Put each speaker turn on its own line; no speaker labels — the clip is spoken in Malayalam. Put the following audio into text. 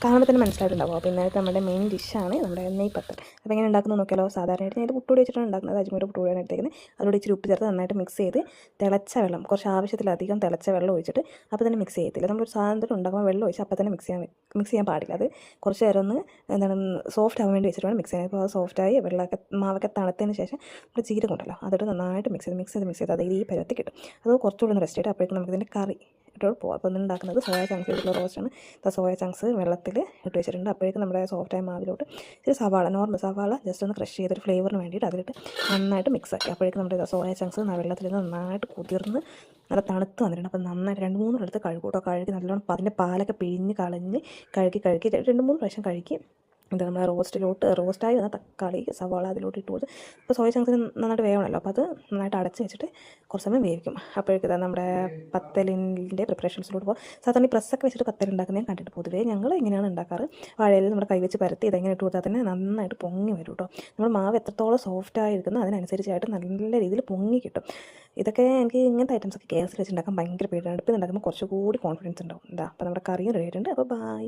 കാണുമ്പോൾ തന്നെ മനസ്സിലായിട്ടുണ്ടാവും. അപ്പോൾ ഇന്നത്തെ നമ്മുടെ മെയിൻ ഡിഷാണ് നമ്മുടെ നെയ്പത്തൽ. അപ്പോൾ എങ്ങനെ ഉണ്ടാക്കുന്നത് നോക്കിയാലോ. സാധാരണയായിട്ട് ഞാൻ ഇത് പുട്ടുപൊടി വെച്ചിട്ടാണ് ഉണ്ടാക്കുന്നത്. അജ്മീർ പുട്ടുപൊടിയാണ് എടുത്തേക്കുന്നത്. അതിലൂടെ ഇച്ചിരി ഉപ്പ് ചേർത്ത് നന്നായിട്ട് മിക്സ് ചെയ്ത് തിളച്ച വെള്ളം, കുറച്ച് ആവശ്യത്തിലധികം തിളച്ച വെള്ളം ഒഴിച്ചിട്ട് അപ്പോൾ തന്നെ മിക്സ് ചെയ്യത്തില്ല. നമ്മളൊരു സാധനത്തിൽ ഉണ്ടാക്കുമ്പോൾ വെള്ളം ഒഴിച്ച് അപ്പോൾ തന്നെ മിക്സ് ചെയ്യാൻ പാടില്ല. അത് കുറച്ച് നേരം ഒന്ന് എന്താണ് സോഫ്റ്റ് ആവാൻ വേണ്ടി വെച്ചിട്ട് വേണം മിക്സ് ചെയ്യാൻ. അപ്പോൾ അത് സോഫ്റ്റായി മാവൊക്കെ തണുത്തതിന് ശേഷം നമ്മൾ ജീരകം ഉണ്ടല്ലോ അതിട്ട് നന്നായിട്ട് മിക്സ് ചെയ്ത് അത് ഈ പരുവത്തിൽ കിട്ടും. അത് കുറച്ചുകൂടി ഒന്ന് റെസ്റ്റ് ചെയ്തിട്ട് അപ്പോഴേക്കും നമുക്കിതിൻ്റെ കറി ഇട്ടോട് പോകാം. അപ്പോൾ ഉണ്ടാക്കുന്നത് സോയ ചങ്ക്സ് ഇട്ടുള്ള റോസ്റ്റാണ്. സോയ ചങ്ക്സ് വെള്ളത്തിൽ ഇട്ട് വെച്ചിട്ടുണ്ട്. അപ്പോഴേക്കും നമ്മുടെ സോഫ്റ്റായ മാവിലോട്ട് ഒരു സവാള, നോർമൽ സവാള ജസ്റ്റ് ഒന്ന് ക്രഷ് ചെയ്തൊരു ഫ്ലേവറിന് വേണ്ടിയിട്ട് അതിലിട്ട് നന്നായിട്ട് മിക്സ് ആക്കി. അപ്പോഴേക്കും നമ്മുടെ സോയ ചങ്ക്സ് വെള്ളത്തിൽ നിന്ന് നന്നായിട്ട് കുതിർന്ന് നല്ല തണുത്ത് വന്നിട്ടുണ്ട്. അപ്പോൾ നന്നായിട്ട് 2-3 എടുത്ത് കഴുകൂട്ടോ. കഴുകി നല്ലോണം അതിൻ്റെ പാലൊക്കെ പിഴിഞ്ഞ് കളഞ്ഞ് കഴുകി 2-3 പ്രാവശ്യം കഴുകി എന്താ നമ്മുടെ റോസ്റ്റായി വന്ന തക്കാളി സവാള അതിലോട്ട് ഇട്ട് കൊടുത്ത് ഇപ്പോൾ സോയ ചങ്ക്സിന് നന്നായിട്ട് വേവണമല്ലോ. അപ്പോൾ അത് നന്നായിട്ട് അടച്ച് വെച്ചിട്ട് കുറച്ച് സമയം വേവിക്കും. അപ്പോഴേക്കും നമ്മുടെ പത്തലിൻ്റെ പ്രിപ്പറേഷൻസിലോട്ട് പോകും. സാധാരണ ഈ പ്രസ്സൊക്കെ വെച്ചിട്ട് പത്തൽ ഉണ്ടാക്കുന്നത് ഞാൻ കണ്ടിട്ട് പൊതുവേ ഞങ്ങൾ ഇങ്ങനെയാണ് ഉണ്ടാക്കാറ്. വാഴയിൽ നമ്മുടെ കൈ വെച്ച് പരത്തി ഇതെങ്ങനെ ഇട്ട് കൊടുത്താൽ തന്നെ നന്നായിട്ട് പൊങ്ങി വരും കേട്ടോ. നമ്മൾ മാവ് എത്രത്തോളം സോഫ്റ്റായിരിക്കുന്നു അതിനനുസരിച്ചായിട്ട് നല്ല രീതിയിൽ പൊങ്ങി കിട്ടും. ഇതൊക്കെ എനിക്ക് ഇങ്ങനത്തെ ഐറ്റംസൊക്കെ ഗ്യാസിൽ വെച്ച് ഉണ്ടാക്കാൻ ഭയങ്കര പേടിയാണ്. അടുപ്പിൽ ഉണ്ടാക്കുമ്പോൾ കുറച്ചുകൂടി കോൺഫിഡൻസ് ഉണ്ടാവും. അപ്പോൾ നമ്മുടെ കറിയും റെഡി ആയിട്ടുണ്ട്. അപ്പോൾ ബൈ.